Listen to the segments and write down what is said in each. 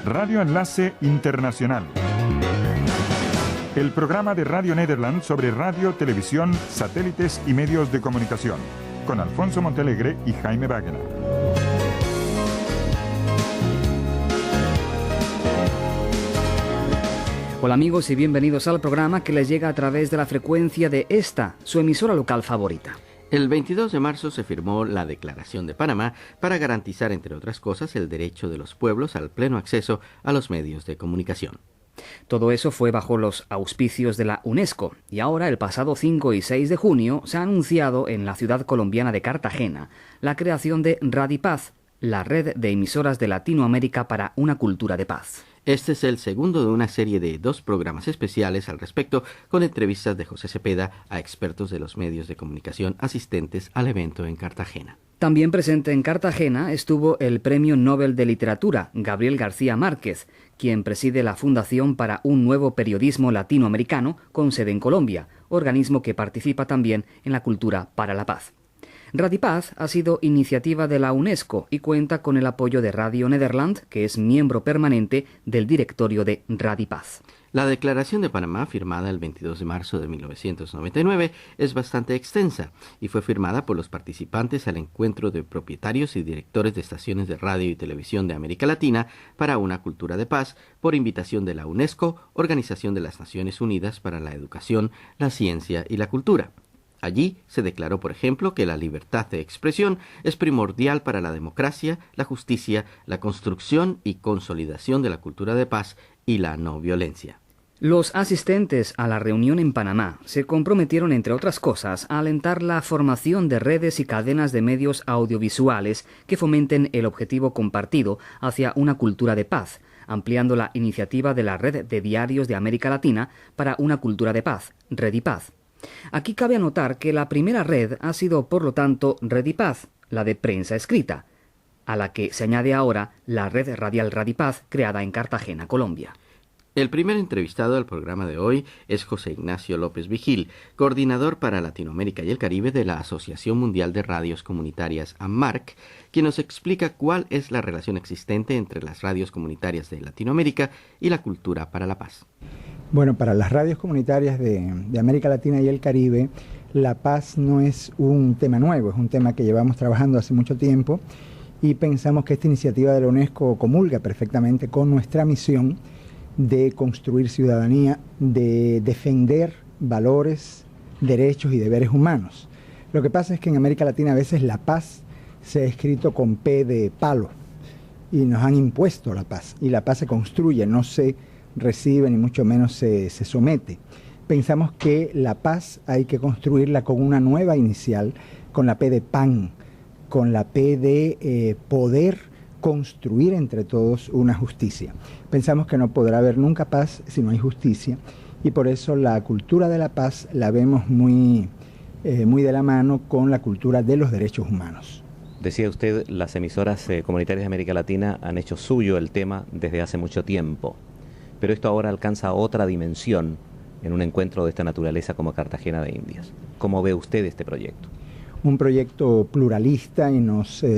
Radio Enlace Internacional. El programa de Radio Nederland sobre radio, televisión, satélites y medios de comunicación, con Alfonso Montealegre y Jaime Wagner. Hola amigos y bienvenidos al programa que les llega a través de la frecuencia de esta, su emisora local favorita. El 22 de marzo se firmó la Declaración de Panamá para garantizar, entre otras cosas, el derecho de los pueblos al pleno acceso a los medios de comunicación. Todo eso fue bajo los auspicios de la UNESCO, y ahora, el pasado 5 y 6 de junio, se ha anunciado en la ciudad colombiana de Cartagena la creación de Radipaz, la red de emisoras de Latinoamérica para una cultura de paz. Este es el segundo de una serie de 2 programas especiales al respecto, con entrevistas de José Cepeda a expertos de los medios de comunicación asistentes al evento en Cartagena. También presente en Cartagena estuvo el Premio Nobel de Literatura, Gabriel García Márquez, quien preside la Fundación para un Nuevo Periodismo Latinoamericano con sede en Colombia, organismo que participa también en la cultura para la paz. Radipaz ha sido iniciativa de la UNESCO y cuenta con el apoyo de Radio Nederland, que es miembro permanente del directorio de Radipaz. La Declaración de Panamá, firmada el 22 de marzo de 1999, es bastante extensa y fue firmada por los participantes al encuentro de propietarios y directores de estaciones de radio y televisión de América Latina para una cultura de paz, por invitación de la UNESCO, Organización de las Naciones Unidas para la Educación, la Ciencia y la Cultura. Allí se declaró, por ejemplo, que la libertad de expresión es primordial para la democracia, la justicia, la construcción y consolidación de la cultura de paz y la no violencia. Los asistentes a la reunión en Panamá se comprometieron, entre otras cosas, a alentar la formación de redes y cadenas de medios audiovisuales que fomenten el objetivo compartido hacia una cultura de paz, ampliando la iniciativa de la Red de Diarios de América Latina para una cultura de paz, Redipaz. Aquí cabe anotar que la primera red ha sido, por lo tanto, Redipaz, la de prensa escrita, a la que se añade ahora la red radial Radipaz, creada en Cartagena, Colombia. El primer entrevistado al programa de hoy es José Ignacio López Vigil, coordinador para Latinoamérica y el Caribe de la Asociación Mundial de Radios Comunitarias, AMARC, quien nos explica cuál es la relación existente entre las radios comunitarias de Latinoamérica y la cultura para la paz. Bueno, para las radios comunitarias de América Latina y el Caribe, la paz no es un tema nuevo, es un tema que llevamos trabajando hace mucho tiempo y pensamos que esta iniciativa de la UNESCO comulga perfectamente con nuestra misión de construir ciudadanía, de defender valores, derechos y deberes humanos. Lo que pasa es que en América Latina a veces la paz se ha escrito con P de palo y nos han impuesto la paz, y la paz se construye, no se recibe ni mucho menos se somete. Pensamos que la paz hay que construirla con una nueva inicial, con la P de pan, con la P de poder construir entre todos una justicia. Pensamos que no podrá haber nunca paz si no hay justicia, y por eso la cultura de la paz la vemos muy de la mano con la cultura de los derechos humanos. Decía usted, las emisoras comunitarias de América Latina han hecho suyo el tema desde hace mucho tiempo, pero esto ahora alcanza otra dimensión en un encuentro de esta naturaleza como Cartagena de Indias. ¿Cómo ve usted este proyecto? Un proyecto pluralista y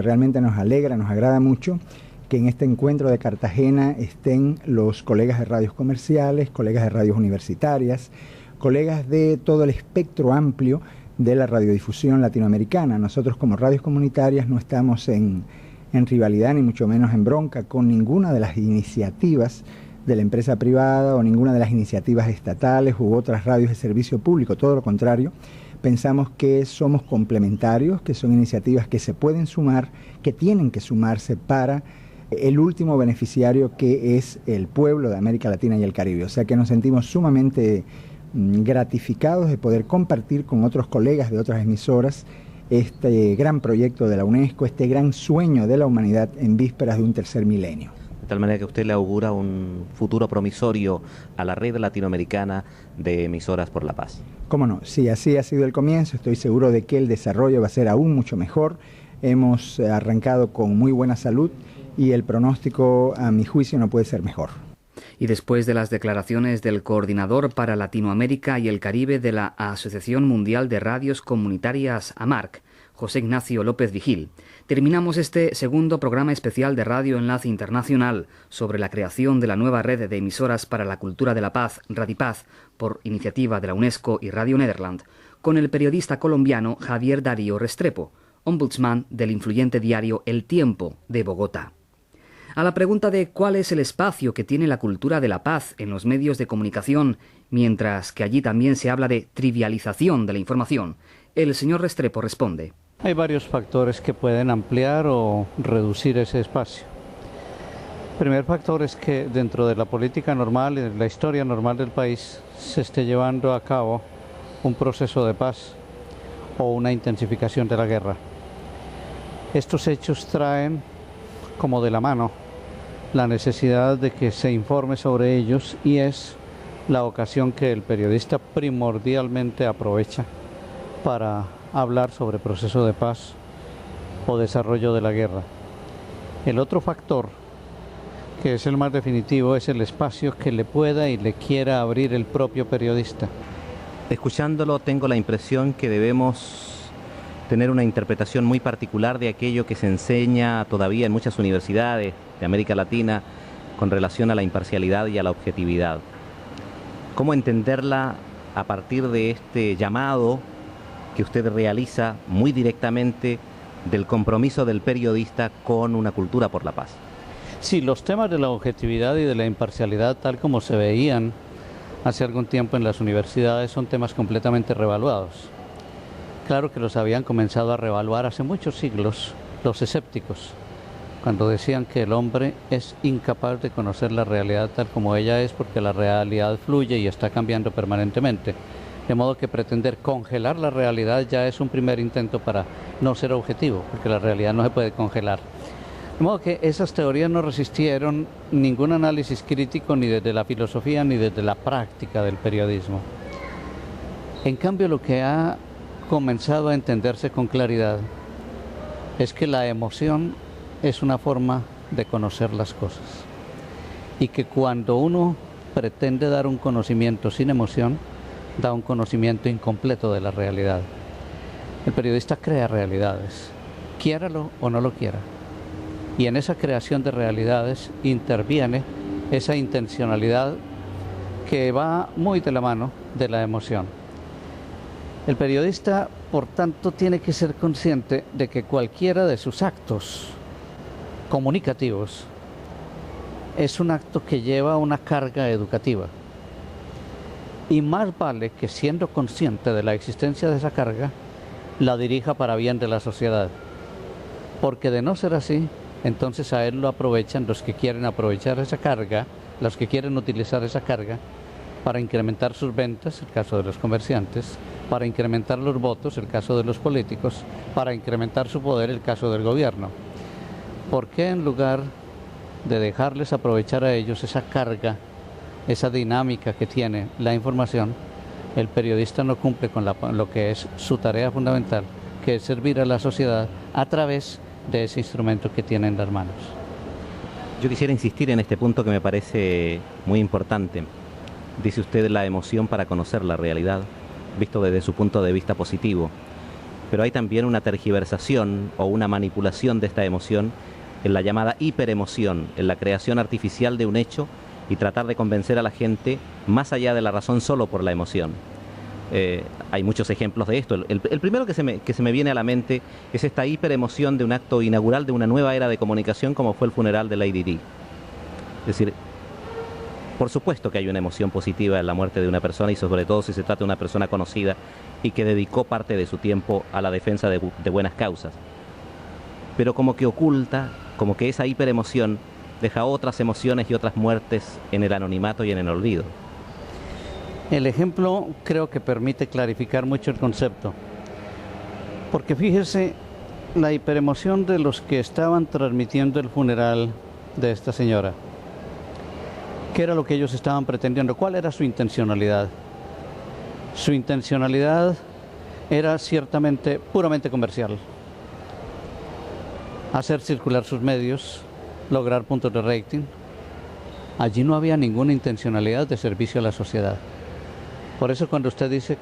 realmente nos alegra, nos agrada mucho que en este encuentro de Cartagena estén los colegas de radios comerciales, colegas de radios universitarias, colegas de todo el espectro amplio de la radiodifusión latinoamericana. Nosotros como radios comunitarias no estamos en rivalidad ni mucho menos en bronca con ninguna de las iniciativas de la empresa privada o ninguna de las iniciativas estatales u otras radios de servicio público, todo lo contrario. Pensamos que somos complementarios, que son iniciativas que se pueden sumar, que tienen que sumarse para el último beneficiario, que es el pueblo de América Latina y el Caribe. O sea que nos sentimos sumamente gratificados de poder compartir con otros colegas de otras emisoras este gran proyecto de la UNESCO, este gran sueño de la humanidad en vísperas de un tercer milenio. De tal manera que usted le augura un futuro promisorio a la red latinoamericana de emisoras por la paz. ¿Cómo no? Sí, así ha sido el comienzo. Estoy seguro de que el desarrollo va a ser aún mucho mejor. Hemos arrancado con muy buena salud y el pronóstico, a mi juicio, no puede ser mejor. Y después de las declaraciones del coordinador para Latinoamérica y el Caribe de la Asociación Mundial de Radios Comunitarias, AMARC, José Ignacio López Vigil. Terminamos este segundo programa especial de Radio Enlace Internacional sobre la creación de la nueva red de emisoras para la cultura de la paz, Radipaz, por iniciativa de la UNESCO y Radio Nederland, con el periodista colombiano Javier Darío Restrepo, ombudsman del influyente diario El Tiempo de Bogotá. A la pregunta de cuál es el espacio que tiene la cultura de la paz en los medios de comunicación, mientras que allí también se habla de trivialización de la información, el señor Restrepo responde: hay varios factores que pueden ampliar o reducir ese espacio. El primer factor es que dentro de la política normal y de la historia normal del país se esté llevando a cabo un proceso de paz o una intensificación de la guerra. Estos hechos traen como de la mano la necesidad de que se informe sobre ellos, y es la ocasión que el periodista primordialmente aprovecha para hablar sobre proceso de paz o desarrollo de la guerra. El otro factor, que es el más definitivo, es el espacio que le pueda y le quiera abrir el propio periodista. Escuchándolo tengo la impresión que debemos tener una interpretación muy particular de aquello que se enseña todavía en muchas universidades de América Latina con relación a la imparcialidad y a la objetividad. ¿Cómo entenderla a partir de este llamado que usted realiza muy directamente del compromiso del periodista con una cultura por la paz? Sí, los temas de la objetividad y de la imparcialidad, tal como se veían hace algún tiempo en las universidades, son temas completamente revaluados. Claro que los habían comenzado a revaluar hace muchos siglos los escépticos, cuando decían que el hombre es incapaz de conocer la realidad tal como ella es, porque la realidad fluye y está cambiando permanentemente. De modo que pretender congelar la realidad ya es un primer intento para no ser objetivo, porque la realidad no se puede congelar. De modo que esas teorías no resistieron ningún análisis crítico, ni desde la filosofía ni desde la práctica del periodismo. En cambio, lo que ha comenzado a entenderse con claridad es que la emoción es una forma de conocer las cosas, y que cuando uno pretende dar un conocimiento sin emoción, da un conocimiento incompleto de la realidad. El periodista crea realidades, quiéralo o no lo quiera, y en esa creación de realidades interviene esa intencionalidad que va muy de la mano de la emoción. El periodista, por tanto, tiene que ser consciente de que cualquiera de sus actos comunicativos es un acto que lleva una carga educativa. Y más vale que, siendo consciente de la existencia de esa carga, la dirija para bien de la sociedad. Porque de no ser así, entonces a él lo aprovechan los que quieren aprovechar esa carga, los que quieren utilizar esa carga para incrementar sus ventas, el caso de los comerciantes, para incrementar los votos, el caso de los políticos, para incrementar su poder, el caso del gobierno. ¿Por qué en lugar de dejarles aprovechar a ellos esa carga, esa dinámica que tiene la información, el periodista no cumple con lo que es su tarea fundamental, que es servir a la sociedad a través de ese instrumento que tiene en las manos? Yo quisiera insistir en este punto que me parece muy importante. Dice usted la emoción para conocer la realidad, visto desde su punto de vista positivo, pero hay también una tergiversación o una manipulación de esta emoción en la llamada hiperemoción, en la creación artificial de un hecho y tratar de convencer a la gente más allá de la razón solo por la emoción. Hay muchos ejemplos de esto. El primero que se me viene a la mente es esta hiperemoción de un acto inaugural de una nueva era de comunicación como fue el funeral de Lady Di. Es decir, por supuesto que hay una emoción positiva en la muerte de una persona, y sobre todo si se trata de una persona conocida y que dedicó parte de su tiempo a la defensa de buenas causas. Pero como que oculta, como que esa hiperemoción deja otras emociones y otras muertes en el anonimato y en el olvido. El ejemplo creo que permite clarificar mucho el concepto, porque fíjese, la hiperemoción de los que estaban transmitiendo el funeral de esta señora, ¿qué era lo que ellos estaban pretendiendo? ¿Cuál era su intencionalidad? Su intencionalidad era ciertamente puramente comercial. Hacer circular sus medios, lograr puntos de rating. Allí no había ninguna intencionalidad de servicio a la sociedad. Por eso cuando usted dice,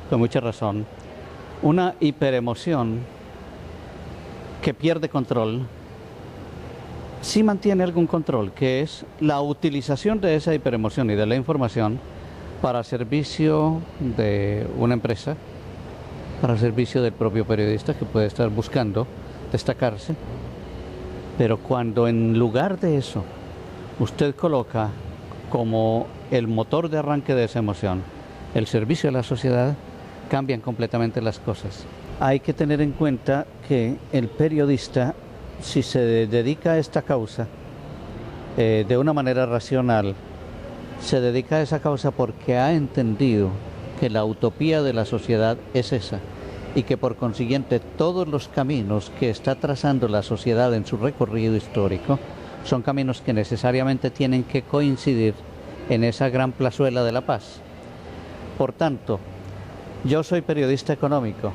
con mucha razón, una hiperemoción que pierde control, sí mantiene algún control, que es la utilización de esa hiperemoción y de la información para servicio de una empresa, para servicio del propio periodista que puede estar buscando destacarse. Pero cuando en lugar de eso usted coloca como el motor de arranque de esa emoción el servicio a la sociedad, cambian completamente las cosas. Hay que tener en cuenta que el periodista, si se dedica a esta causa de una manera racional, se dedica a esa causa porque ha entendido que la utopía de la sociedad es esa y que por consiguiente todos los caminos que está trazando la sociedad en su recorrido histórico son caminos que necesariamente tienen que coincidir en esa gran plazuela de la paz. Por tanto, yo soy periodista económico.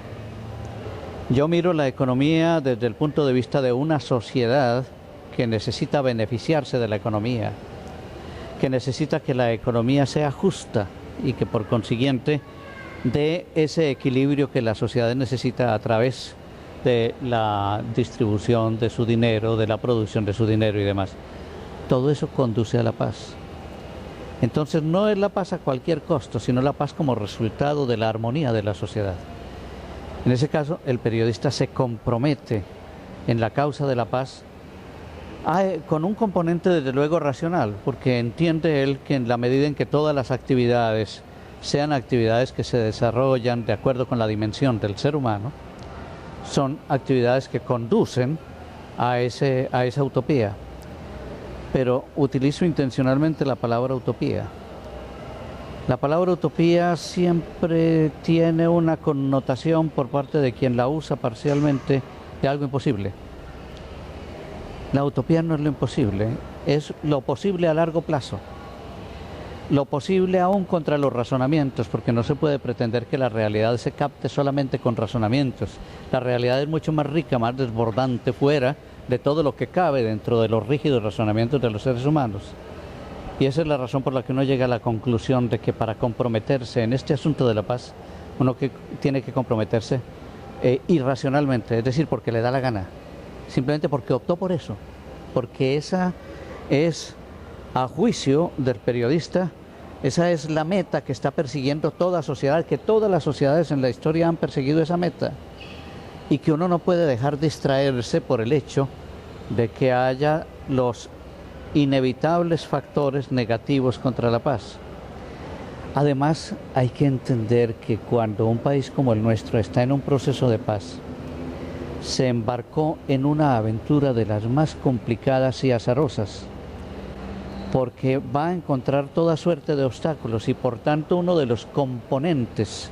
Yo miro la economía desde el punto de vista de una sociedad que necesita beneficiarse de la economía, que necesita que la economía sea justa y que por consiguiente dé ese equilibrio que la sociedad necesita a través de la distribución de su dinero, de la producción de su dinero y demás. Todo eso conduce a la paz. Entonces no es la paz a cualquier costo, sino la paz como resultado de la armonía de la sociedad. En ese caso, el periodista se compromete en la causa de la paz con un componente desde luego racional, porque entiende él que en la medida en que todas las actividades sean actividades que se desarrollan de acuerdo con la dimensión del ser humano, son actividades que conducen a esa utopía. Pero utilizo intencionalmente la palabra utopía. La palabra utopía siempre tiene una connotación por parte de quien la usa parcialmente de algo imposible. La utopía no es lo imposible, es lo posible a largo plazo. Lo posible aún contra los razonamientos, porque no se puede pretender que la realidad se capte solamente con razonamientos. La realidad es mucho más rica, más desbordante fuera de todo lo que cabe dentro de los rígidos razonamientos de los seres humanos. Y esa es la razón por la que uno llega a la conclusión de que para comprometerse en este asunto de la paz, uno tiene que comprometerse irracionalmente, es decir, porque le da la gana, simplemente porque optó por eso, porque esa es, a juicio del periodista, esa es la meta que está persiguiendo toda sociedad, que todas las sociedades en la historia han perseguido esa meta, y que uno no puede dejar distraerse por el hecho de que haya los inevitables factores negativos contra la paz. Además, hay que entender que cuando un país como el nuestro está en un proceso de paz, se embarcó en una aventura de las más complicadas y azarosas, porque va a encontrar toda suerte de obstáculos y por tanto uno de los componentes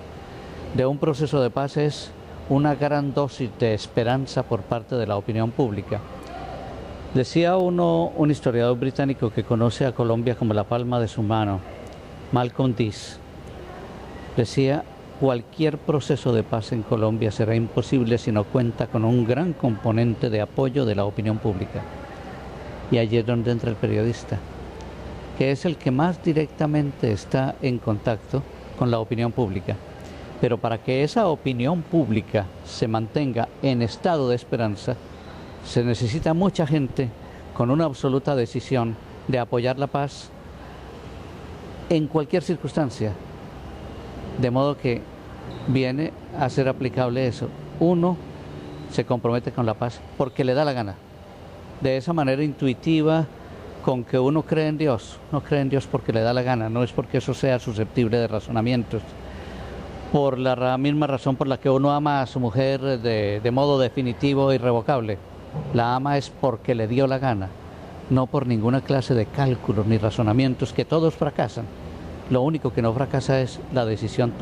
de un proceso de paz es una gran dosis de esperanza por parte de la opinión pública. Decía un historiador británico que conoce a Colombia como la palma de su mano, Malcolm Dees, decía: cualquier proceso de paz en Colombia será imposible si no cuenta con un gran componente de apoyo de la opinión pública. Y allí es donde entra el periodista, que es el que más directamente está en contacto con la opinión pública. Pero para que esa opinión pública se mantenga en estado de esperanza, se necesita mucha gente con una absoluta decisión de apoyar la paz en cualquier circunstancia. De modo que viene a ser aplicable eso. Uno se compromete con la paz porque le da la gana. De esa manera intuitiva con que uno cree en Dios. No cree en Dios porque le da la gana, no es porque eso sea susceptible de razonamientos. Por la misma razón por la que uno ama a su mujer de modo definitivo e irrevocable. La ama es porque le dio la gana, no por ninguna clase de cálculos ni razonamientos que todos fracasan. Lo único que no fracasa es la decisión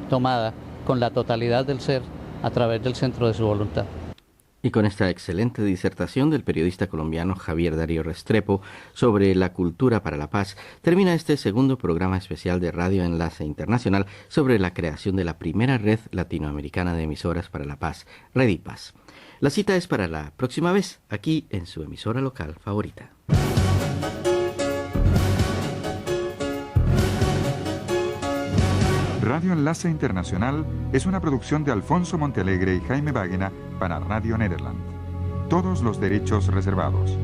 tomada con la totalidad del ser a través del centro de su voluntad. Y con esta excelente disertación del periodista colombiano Javier Darío Restrepo sobre la cultura para la paz, termina este segundo programa especial de Radio Enlace Internacional sobre la creación de la primera red latinoamericana de emisoras para la paz, Redipaz. La cita es para la próxima vez, aquí en su emisora local favorita. Radio Enlace Internacional es una producción de Alfonso Montealegre y Jaime Báguena para Radio Nederland. Todos los derechos reservados.